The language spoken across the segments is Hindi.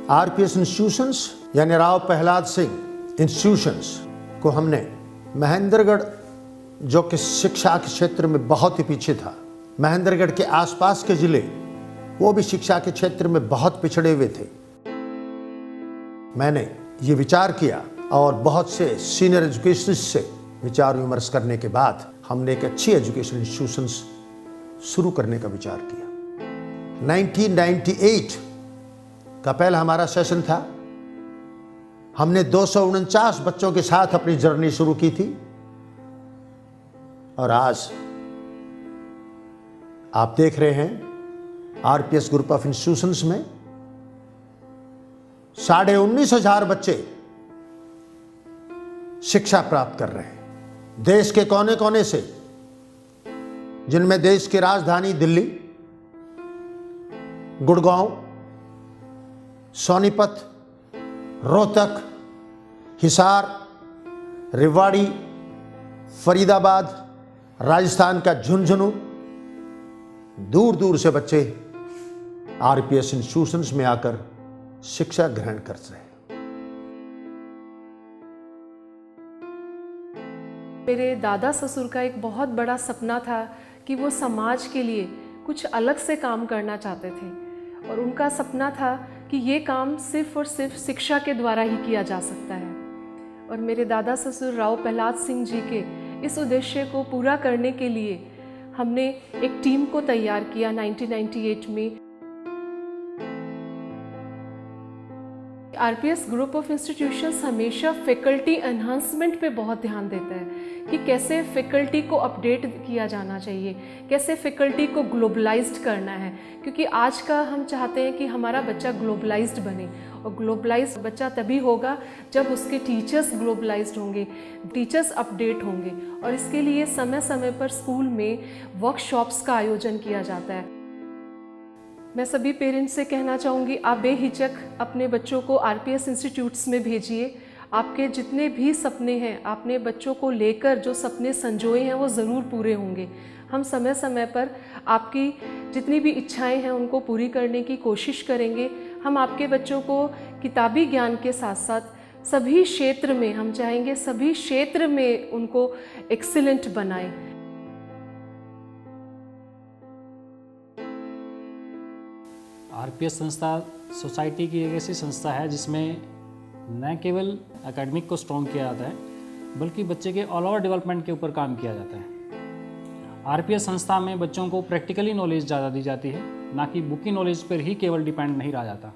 आरपीएस इंस्टीट्यूशंस यानी राव प्रहलाद सिंह इंस्टीट्यूशंस को हमने महेंद्रगढ़, जो कि शिक्षा के क्षेत्र में बहुत ही पीछे था, महेंद्रगढ़ के आसपास के जिले वो भी शिक्षा के क्षेत्र में बहुत पिछड़े हुए थे। मैंने ये विचार किया और बहुत से सीनियर एजुकेशनिस्ट से विचार विमर्श करने के बाद हमने एक अच्छी एजुकेशन इंस्टीट्यूशंस शुरू करने का विचार किया। 1998 का पहला हमारा सेशन था। हमने 249 बच्चों के साथ अपनी जर्नी शुरू की थी और आज आप देख रहे हैं आरपीएस ग्रुप ऑफ इंस्टीट्यूशंस में 19,500 बच्चे शिक्षा प्राप्त कर रहे हैं, देश के कोने कोने से, जिनमें देश की राजधानी दिल्ली, गुड़गांव, सोनीपत, रोहतक, हिसार, रेवाड़ी, फरीदाबाद, राजस्थान का झुंझुनू, दूर दूर से बच्चे आरपीएस इंस्टीट्यूशंस में आकर शिक्षा ग्रहण कर रहे हैं। मेरे दादा ससुर का एक बहुत बड़ा सपना था कि वो समाज के लिए कुछ अलग से काम करना चाहते थे और उनका सपना था कि ये काम सिर्फ और सिर्फ शिक्षा के द्वारा ही किया जा सकता है। और मेरे दादा ससुर राव प्रहलाद सिंह जी के इस उद्देश्य को पूरा करने के लिए हमने एक टीम को तैयार किया 1998 में। आरपीएस ग्रुप ऑफ इंस्टीट्यूशंस हमेशा फैकल्टी एनहांसमेंट पे बहुत ध्यान देता है कि कैसे फैकल्टी को अपडेट किया जाना चाहिए, कैसे फैकल्टी को ग्लोबलाइज्ड करना है, क्योंकि आज का हम चाहते हैं कि हमारा बच्चा ग्लोबलाइज्ड बने और ग्लोबलाइज्ड बच्चा तभी होगा जब उसके टीचर्स ग्लोबलाइज्ड होंगे, टीचर्स अपडेट होंगे। और इसके लिए समय समय पर स्कूल में वर्कशॉप्स का आयोजन किया जाता है। मैं सभी पेरेंट्स से कहना चाहूँगी, आप बेहिचक अपने बच्चों को आरपीएस इंस्टीट्यूट्स में भेजिए। आपके जितने भी सपने हैं, आपने बच्चों को लेकर जो सपने संजोए हैं वो ज़रूर पूरे होंगे। हम समय समय पर आपकी जितनी भी इच्छाएं हैं उनको पूरी करने की कोशिश करेंगे। हम आपके बच्चों को किताबी ज्ञान के साथ साथ सभी क्षेत्र में, हम चाहेंगे सभी क्षेत्र में उनको एक्सीलेंट बनाएं। आरपीएस संस्था सोसाइटी की एक ऐसी संस्था है जिसमें न केवल एकेडमिक को स्ट्रॉन्ग किया जाता है बल्कि बच्चे के ऑल ओवर डेवलपमेंट के ऊपर काम किया जाता है। आरपीएस संस्था में बच्चों को प्रैक्टिकली नॉलेज ज़्यादा दी जाती है, ना कि बुकी नॉलेज पर ही केवल डिपेंड नहीं रहा जाता।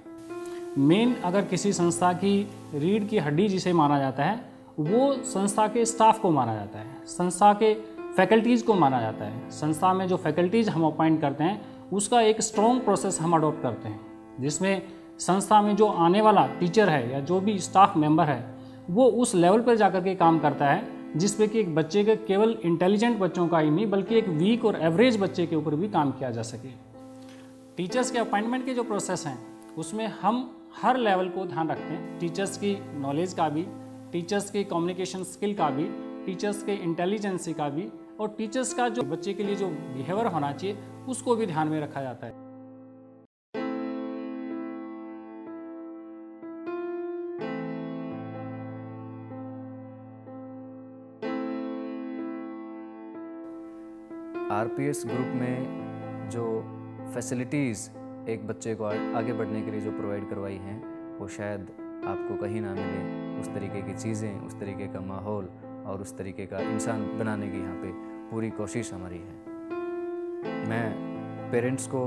मेन अगर किसी संस्था की रीढ़ की हड्डी जिसे माना जाता है वो संस्था के स्टाफ को माना जाता है, संस्था के फैकल्टीज़ को माना जाता है। संस्था में जो फैकल्टीज़ हम अपॉइंट करते हैं उसका एक स्ट्रॉन्ग प्रोसेस हम अडॉप्ट करते हैं, जिसमें संस्था में जो आने वाला टीचर है या जो भी स्टाफ मेंबर है वो उस लेवल पर जाकर के काम करता है जिसपे कि एक बच्चे के केवल इंटेलिजेंट बच्चों का ही नहीं बल्कि एक वीक और एवरेज बच्चे के ऊपर भी काम किया जा सके। टीचर्स के अपॉइंटमेंट के जो प्रोसेस हैं उसमें हम हर लेवल को ध्यान रखते हैं, टीचर्स की नॉलेज का भी, टीचर्स की कम्युनिकेशन स्किल का भी, टीचर्स के इंटेलिजेंसी का भी, और टीचर्स का जो बच्चे के लिए जो बिहेवियर होना चाहिए उसको भी ध्यान में रखा जाता है। आरपीएस ग्रुप में जो फैसिलिटीज़ एक बच्चे को आगे बढ़ने के लिए जो प्रोवाइड करवाई हैं वो शायद आपको कहीं ना मिले। उस तरीके की चीज़ें, उस तरीके का माहौल और उस तरीके का इंसान बनाने की यहाँ पे पूरी कोशिश हमारी है। मैं पेरेंट्स को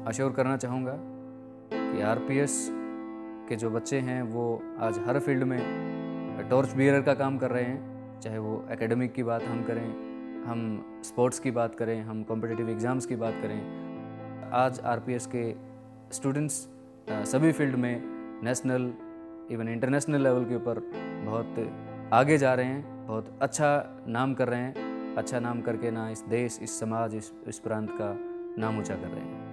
अश्योर करना चाहूँगा कि आरपीएस के जो बच्चे हैं वो आज हर फील्ड में टॉर्च बियरर का काम कर रहे हैं, चाहे वो एकेडमिक की बात हम करें, हम स्पोर्ट्स की बात करें, हम कॉम्पिटिटिव एग्ज़ाम्स की बात करें। आज आरपीएस के स्टूडेंट्स सभी फील्ड में नेशनल इवन इंटरनेशनल लेवल के ऊपर बहुत आगे जा रहे हैं, बहुत अच्छा नाम कर रहे हैं। अच्छा नाम करके ना इस देश, इस समाज, इस प्रांत का नाम ऊंचा कर रहे हैं।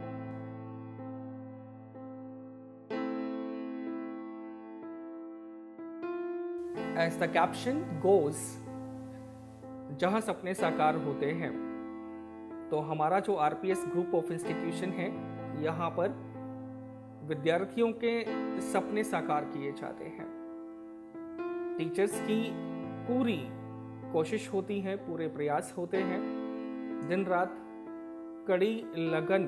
As the caption goes, जहाँ सपने साकार होते हैं, तो हमारा जो आरपीएस ग्रुप ऑफ इंस्टीट्यूशन है यहाँ पर विद्यार्थियों के सपने साकार किए जाते हैं। टीचर्स की पूरी कोशिश होती है, पूरे प्रयास होते हैं, दिन रात कड़ी लगन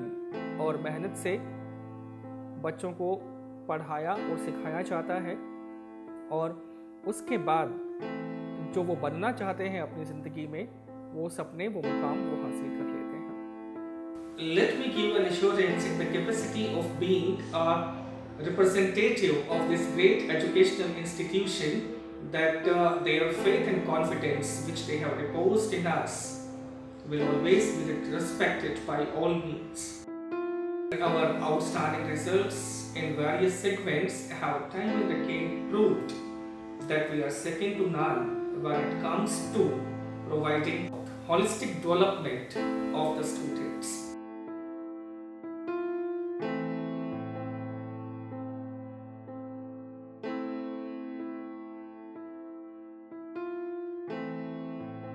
और मेहनत से बच्चों को पढ़ाया और सिखाया जाता है और उसके बाद जो वो बनना चाहते हैं अपनी ज़िंदगी में, वो सपने, वो मुकाम वो हासिल कर लेते हैं। Let me give an assurance in the capacity of being a representative of this great educational institution that their faith and confidence which they have reposed in us will always be respected by all means. Our outstanding results in various segments have time and again proved that we are second to none when it comes to providing holistic development of the students.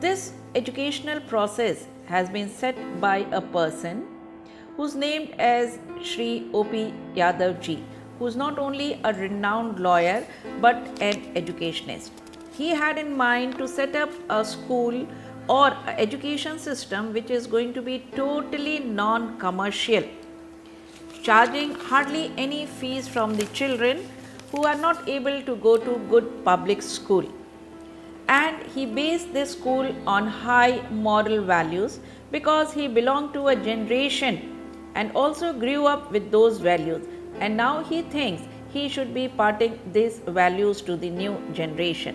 This educational process has been set by a person who's named as Shri O.P. Yadav ji, who's not only a renowned lawyer but an educationist. He had in mind to set up a school or an education system which is going to be totally non-commercial, charging hardly any fees from the children who are not able to go to good public school. And he based this school on high moral values because he belonged to a generation and also grew up with those values, and now he thinks he should be imparting these values to the new generation.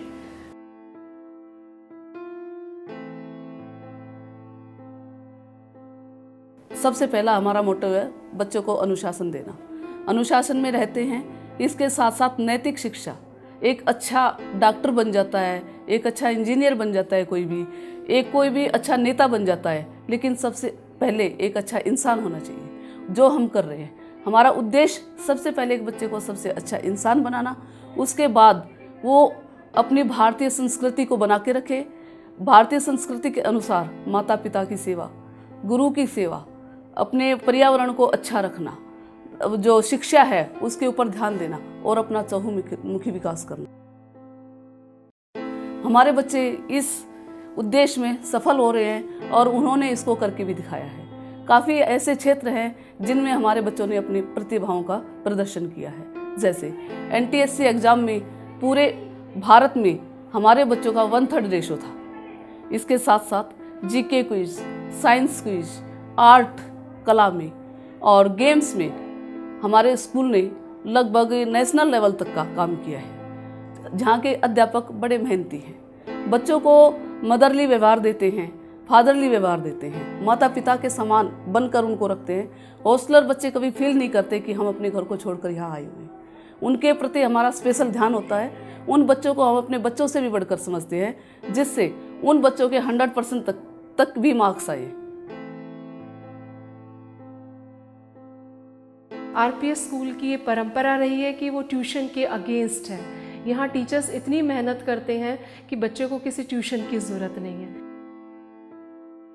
सबसे पहला हमारा मोटो है बच्चों को अनुशासन देना। अनुशासन में रहते हैं, इसके साथ साथ नैतिक शिक्षा। एक अच्छा डॉक्टर बन जाता है, एक अच्छा इंजीनियर बन जाता है, कोई भी अच्छा नेता बन जाता है, लेकिन सबसे पहले एक अच्छा इंसान होना चाहिए। जो हम कर रहे हैं, हमारा उद्देश्य सबसे पहले एक बच्चे को सबसे अच्छा इंसान बनाना, उसके बाद वो अपनी भारतीय संस्कृति को बना के रखे। भारतीय संस्कृति के अनुसार माता पिता की सेवा, गुरु की सेवा, अपने पर्यावरण को अच्छा रखना, जो शिक्षा है उसके ऊपर ध्यान देना और अपना चहुमुखी विकास करना। हमारे बच्चे इस उद्देश्य में सफल हो रहे हैं और उन्होंने इसको करके भी दिखाया है। काफ़ी ऐसे क्षेत्र हैं जिनमें हमारे बच्चों ने अपनी प्रतिभाओं का प्रदर्शन किया है। जैसे NTSC एग्ज़ाम में पूरे भारत में हमारे बच्चों का 1/3 रेशो था। इसके साथ साथ GK quiz, science quiz, art, कला में और गेम्स में हमारे स्कूल ने लगभग नेशनल लेवल तक का काम किया है, जहाँ के अध्यापक बड़े मेहनती हैं। बच्चों को मदरली व्यवहार देते हैं, फादरली व्यवहार देते हैं, माता पिता के समान बनकर उनको रखते हैं। हॉस्टलर बच्चे कभी फील नहीं करते कि हम अपने घर को छोड़कर यहाँ आए हुए हैं। उनके प्रति हमारा स्पेशल ध्यान होता है। उन बच्चों को हम अपने बच्चों से भी बढ़कर समझते हैं, जिससे उन बच्चों के 100% तक भी मार्क्स आए। RPS स्कूल की ये परंपरा रही है कि वो ट्यूशन के अगेंस्ट है। यहाँ टीचर्स इतनी मेहनत करते हैं कि बच्चे को किसी ट्यूशन की ज़रूरत नहीं है।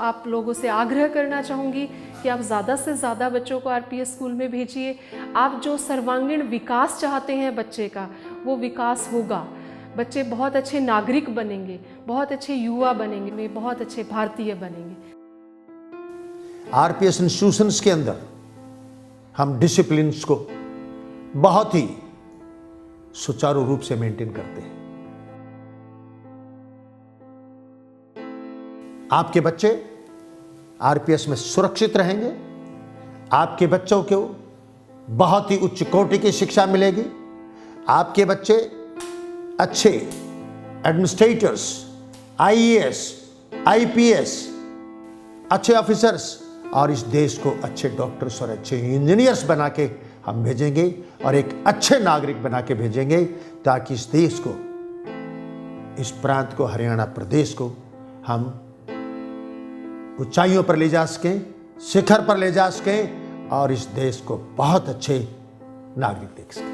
आप लोगों से आग्रह करना चाहूँगी कि आप ज़्यादा से ज़्यादा बच्चों को RPS स्कूल में भेजिए। आप जो सर्वांगीण विकास चाहते हैं बच्चे का, वो विकास होगा। बच्चे बहुत अच्छे नागरिक बनेंगे, बहुत अच्छे युवा बनेंगे, वे बहुत अच्छे भारतीय बनेंगे। RPS इंस्टीट्यूशंस के अंदर हम डिसिप्लिन्स को बहुत ही सुचारू रूप से मेंटेन करते हैं। आपके बच्चे RPS में सुरक्षित रहेंगे। आपके बच्चों को बहुत ही उच्च कोटि की शिक्षा मिलेगी। आपके बच्चे अच्छे एडमिनिस्ट्रेटर्स, IAS, IPS, अच्छे ऑफिसर्स और इस देश को अच्छे डॉक्टर्स और अच्छे इंजीनियर्स बना के हम भेजेंगे और एक अच्छे नागरिक बना के भेजेंगे, ताकि इस देश को, इस प्रांत को, हरियाणा प्रदेश को हम ऊंचाइयों पर ले जा सकें, शिखर पर ले जा सकें और इस देश को बहुत अच्छे नागरिक देख सकें।